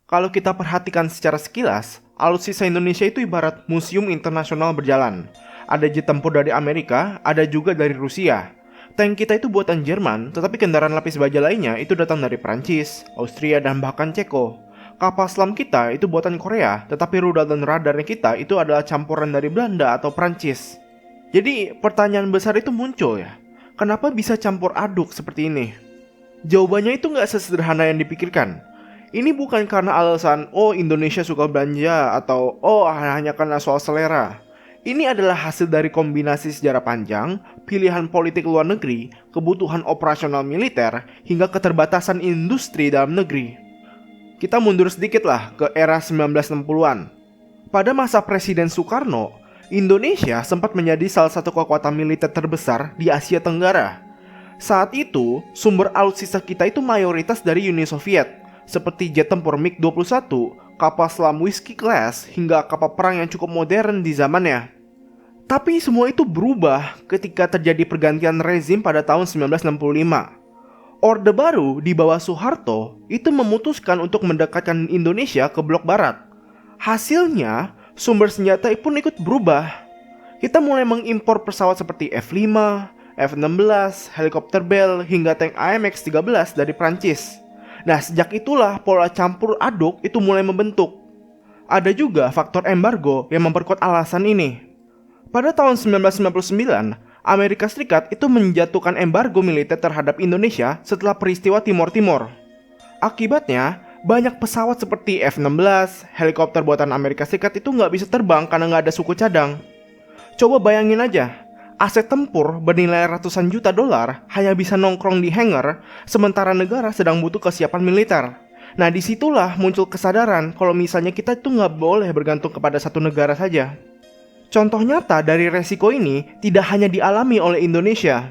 Kalau kita perhatikan secara sekilas, alutsista Indonesia itu ibarat museum internasional berjalan. Ada jet tempur dari Amerika, ada juga dari Rusia. Tank kita itu buatan Jerman, tetapi kendaraan lapis baja lainnya itu datang dari Prancis, Austria, dan bahkan Ceko. Kapal selam kita itu buatan Korea, tetapi rudal dan radarnya kita itu adalah campuran dari Belanda atau Prancis. Jadi pertanyaan besar itu muncul ya, kenapa bisa campur aduk seperti ini? Jawabannya itu nggak sesederhana yang dipikirkan. Ini bukan karena alasan, oh Indonesia suka belanja, atau oh hanya karena soal selera. Ini adalah hasil dari kombinasi sejarah panjang, pilihan politik luar negeri, kebutuhan operasional militer, hingga keterbatasan industri dalam negeri. Kita mundur sedikit lah ke era 1960-an. Pada masa Presiden Soekarno, Indonesia sempat menjadi salah satu kekuatan militer terbesar di Asia Tenggara. Saat itu, sumber alutsista kita itu mayoritas dari Uni Soviet, seperti jet tempur MiG-21, kapal selam Whiskey Class, hingga kapal perang yang cukup modern di zamannya. Tapi semua itu berubah ketika terjadi pergantian rezim pada tahun 1965. Orde Baru di bawah Soeharto itu memutuskan untuk mendekatkan Indonesia ke blok barat. Hasilnya, sumber senjata pun ikut berubah. Kita mulai mengimpor pesawat seperti F-5, F-16, helikopter Bell, hingga tank AMX-13 dari Prancis. Nah, sejak itulah pola campur aduk itu mulai membentuk. Ada juga faktor embargo yang memperkuat alasan ini. Pada tahun 1999, Amerika Serikat itu menjatuhkan embargo militer terhadap Indonesia setelah peristiwa Timor Timur. Akibatnya, banyak pesawat seperti F-16, helikopter buatan Amerika Serikat itu nggak bisa terbang karena nggak ada suku cadang. Coba bayangin aja, aset tempur bernilai ratusan juta dolar hanya bisa nongkrong di hangar, sementara negara sedang butuh kesiapan militer. Nah, disitulah muncul kesadaran kalau misalnya kita itu nggak boleh bergantung kepada satu negara saja. Contoh nyata dari resiko ini tidak hanya dialami oleh Indonesia.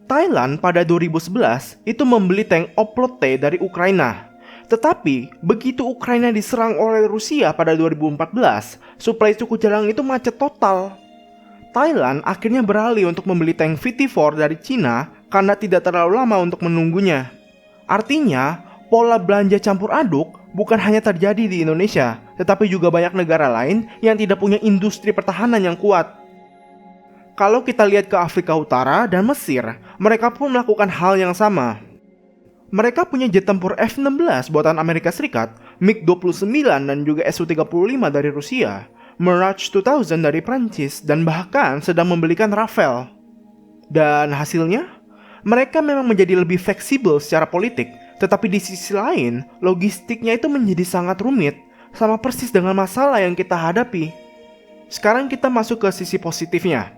Thailand pada 2011 itu membeli tank Oplot T dari Ukraina. Tetapi, begitu Ukraina diserang oleh Rusia pada 2014, suplai suku cadang itu macet total. Thailand akhirnya beralih untuk membeli tank VT4 dari Cina karena tidak terlalu lama untuk menunggunya. Artinya, pola belanja campur aduk bukan hanya terjadi di Indonesia, tetapi juga banyak negara lain yang tidak punya industri pertahanan yang kuat. Kalau kita lihat ke Afrika Utara dan Mesir, mereka pun melakukan hal yang sama. Mereka punya jet tempur F-16 buatan Amerika Serikat, MiG-29 dan juga Su-35 dari Rusia, Mirage 2000 dari Prancis, dan bahkan sedang membelikan Rafale. Dan hasilnya, mereka memang menjadi lebih fleksibel secara politik, tetapi di sisi lain, logistiknya itu menjadi sangat rumit, sama persis dengan masalah yang kita hadapi. Sekarang kita masuk ke sisi positifnya.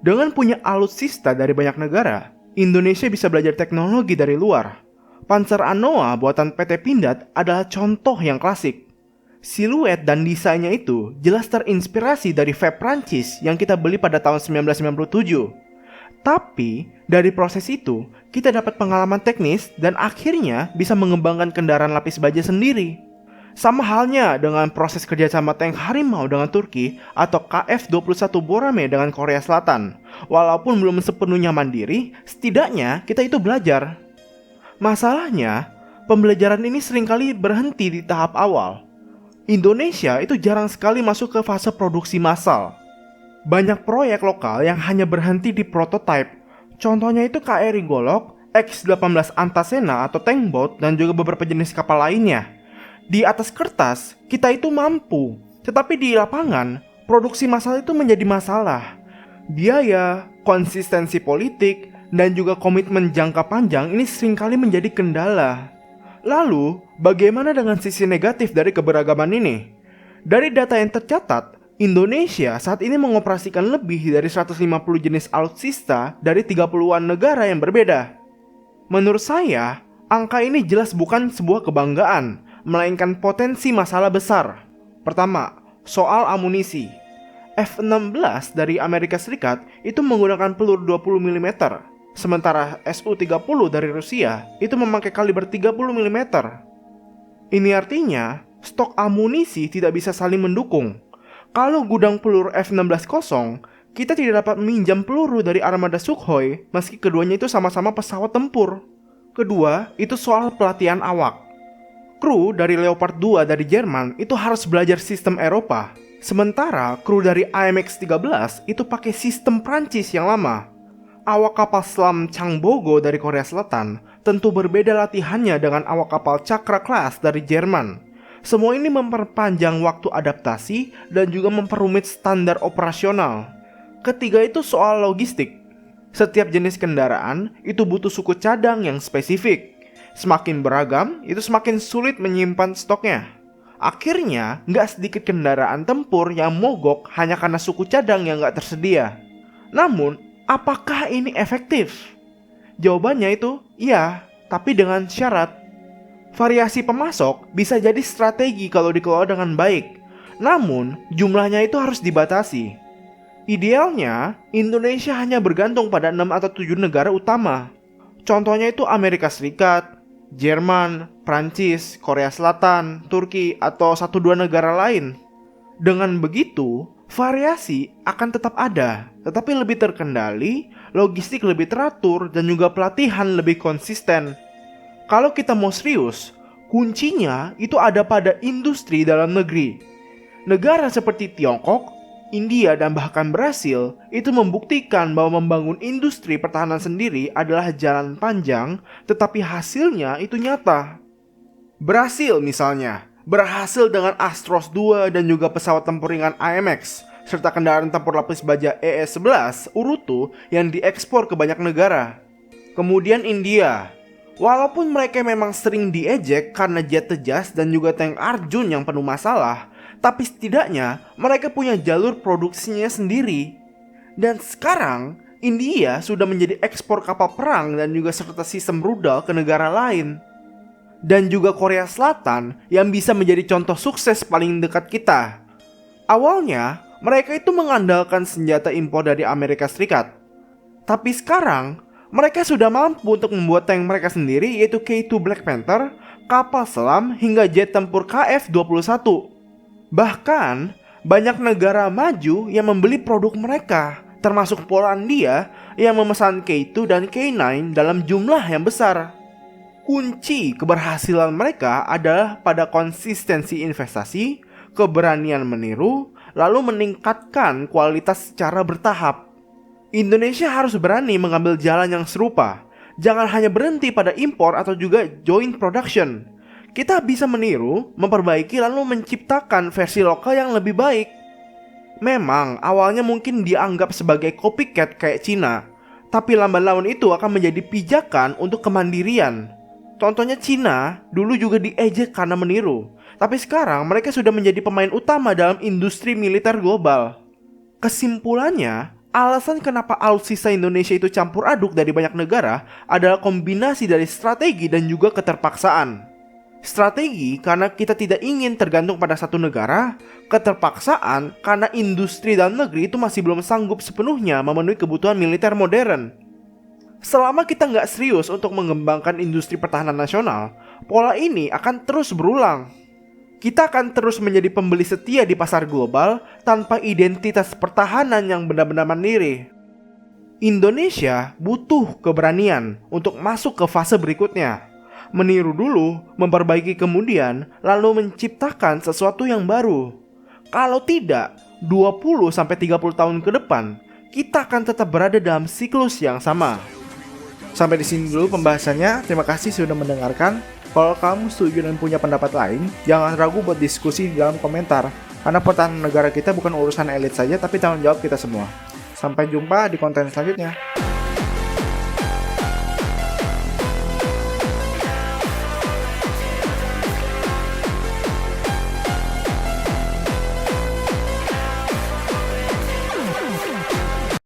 Dengan punya alutsista dari banyak negara, Indonesia bisa belajar teknologi dari luar. Panzer Anoa buatan PT Pindad adalah contoh yang klasik. Siluet dan desainnya itu jelas terinspirasi dari VEP Prancis yang kita beli pada tahun 1997. Tapi, dari proses itu, kita dapat pengalaman teknis dan akhirnya bisa mengembangkan kendaraan lapis baja sendiri. Sama halnya dengan proses kerjasama tank Harimau dengan Turki atau KF-21 Borame dengan Korea Selatan. Walaupun belum sepenuhnya mandiri, setidaknya kita itu belajar. Masalahnya, pembelajaran ini seringkali berhenti di tahap awal. Indonesia itu jarang sekali masuk ke fase produksi massal. Banyak proyek lokal yang hanya berhenti di prototipe. Contohnya itu KRI Golok, X-18 Antasena atau tank boat, dan juga beberapa jenis kapal lainnya. Di atas kertas, kita itu mampu. Tetapi di lapangan, produksi massal itu menjadi masalah. Biaya, konsistensi politik, dan juga komitmen jangka panjang ini seringkali menjadi kendala. Lalu, bagaimana dengan sisi negatif dari keberagaman ini? Dari data yang tercatat, Indonesia saat ini mengoperasikan lebih dari 150 jenis alutsista dari 30-an negara yang berbeda. Menurut saya, angka ini jelas bukan sebuah kebanggaan, melainkan potensi masalah besar. Pertama, soal amunisi. F-16 dari Amerika Serikat itu menggunakan peluru 20 mm, sementara Su-30 dari Rusia itu memakai kaliber 30 mm. Ini artinya, stok amunisi tidak bisa saling mendukung. Kalau gudang peluru F-16 kosong, kita tidak dapat meminjam peluru dari armada Sukhoi meski keduanya itu sama-sama pesawat tempur. Kedua, itu soal pelatihan awak. Kru dari Leopard 2 dari Jerman itu harus belajar sistem Eropa. Sementara kru dari AMX-13 itu pakai sistem Prancis yang lama. Awak kapal selam Changbogo dari Korea Selatan tentu berbeda latihannya dengan awak kapal Chakra Class dari Jerman. Semua ini memperpanjang waktu adaptasi dan juga memperumit standar operasional. Ketiga itu soal logistik. Setiap jenis kendaraan itu butuh suku cadang yang spesifik. Semakin beragam, itu semakin sulit menyimpan stoknya. Akhirnya, nggak sedikit kendaraan tempur yang mogok hanya karena suku cadang yang nggak tersedia. Namun, apakah ini efektif? Jawabannya itu, iya, tapi dengan syarat. Variasi pemasok bisa jadi strategi kalau dikelola dengan baik. Namun, jumlahnya itu harus dibatasi. Idealnya, Indonesia hanya bergantung pada 6 atau 7 negara utama. Contohnya itu Amerika Serikat, Jerman, Prancis, Korea Selatan, Turki, atau 1-2 negara lain. Dengan begitu, variasi akan tetap ada, tetapi lebih terkendali, logistik lebih teratur, dan juga pelatihan lebih konsisten. Kalau kita mau serius, kuncinya itu ada pada industri dalam negeri. Negara seperti Tiongkok, India, dan bahkan Brasil itu membuktikan bahwa membangun industri pertahanan sendiri adalah jalan panjang, tetapi hasilnya itu nyata. Brasil misalnya, berhasil dengan Astros 2 dan juga pesawat tempur ringan AMX, serta kendaraan tempur lapis baja ES-11 Urutu yang diekspor ke banyak negara. Kemudian India. Walaupun mereka memang sering diejek karena jet Tejas dan juga tank Arjun yang penuh masalah, tapi setidaknya mereka punya jalur produksinya sendiri. Dan sekarang, India sudah menjadi ekspor kapal perang dan juga serta sistem rudal ke negara lain. Dan juga Korea Selatan yang bisa menjadi contoh sukses paling dekat kita. Awalnya, mereka itu mengandalkan senjata impor dari Amerika Serikat. Tapi sekarang, mereka sudah mampu untuk membuat tank mereka sendiri, yaitu K2 Black Panther, kapal selam, hingga jet tempur KF-21. Bahkan, banyak negara maju yang membeli produk mereka, termasuk Polandia yang memesan K2 dan K9 dalam jumlah yang besar. Kunci keberhasilan mereka adalah pada konsistensi investasi, keberanian meniru, lalu meningkatkan kualitas secara bertahap. Indonesia harus berani mengambil jalan yang serupa. Jangan hanya berhenti pada impor atau juga joint production. Kita bisa meniru, memperbaiki, lalu menciptakan versi lokal yang lebih baik. Memang awalnya mungkin dianggap sebagai copycat kayak Cina, tapi lambat laun itu akan menjadi pijakan untuk kemandirian. Contohnya Cina dulu juga diejek karena meniru, tapi sekarang mereka sudah menjadi pemain utama dalam industri militer global. Kesimpulannya, alasan kenapa alutsista Indonesia itu campur aduk dari banyak negara adalah kombinasi dari strategi dan juga keterpaksaan. Strategi karena kita tidak ingin tergantung pada satu negara, keterpaksaan karena industri dalam negeri itu masih belum sanggup sepenuhnya memenuhi kebutuhan militer modern. Selama kita nggak serius untuk mengembangkan industri pertahanan nasional, pola ini akan terus berulang. Kita akan terus menjadi pembeli setia di pasar global tanpa identitas pertahanan yang benar-benar mandiri. Indonesia butuh keberanian untuk masuk ke fase berikutnya. Meniru dulu, memperbaiki kemudian, lalu menciptakan sesuatu yang baru. Kalau tidak, 20-30 tahun ke depan, kita akan tetap berada dalam siklus yang sama. Sampai di sini dulu pembahasannya. Terima kasih sudah mendengarkan. Kalau kamu setuju dan punya pendapat lain, jangan ragu buat diskusi di dalam komentar. Karena pertahanan negara kita bukan urusan elit saja, tapi tanggung jawab kita semua. Sampai jumpa di konten selanjutnya.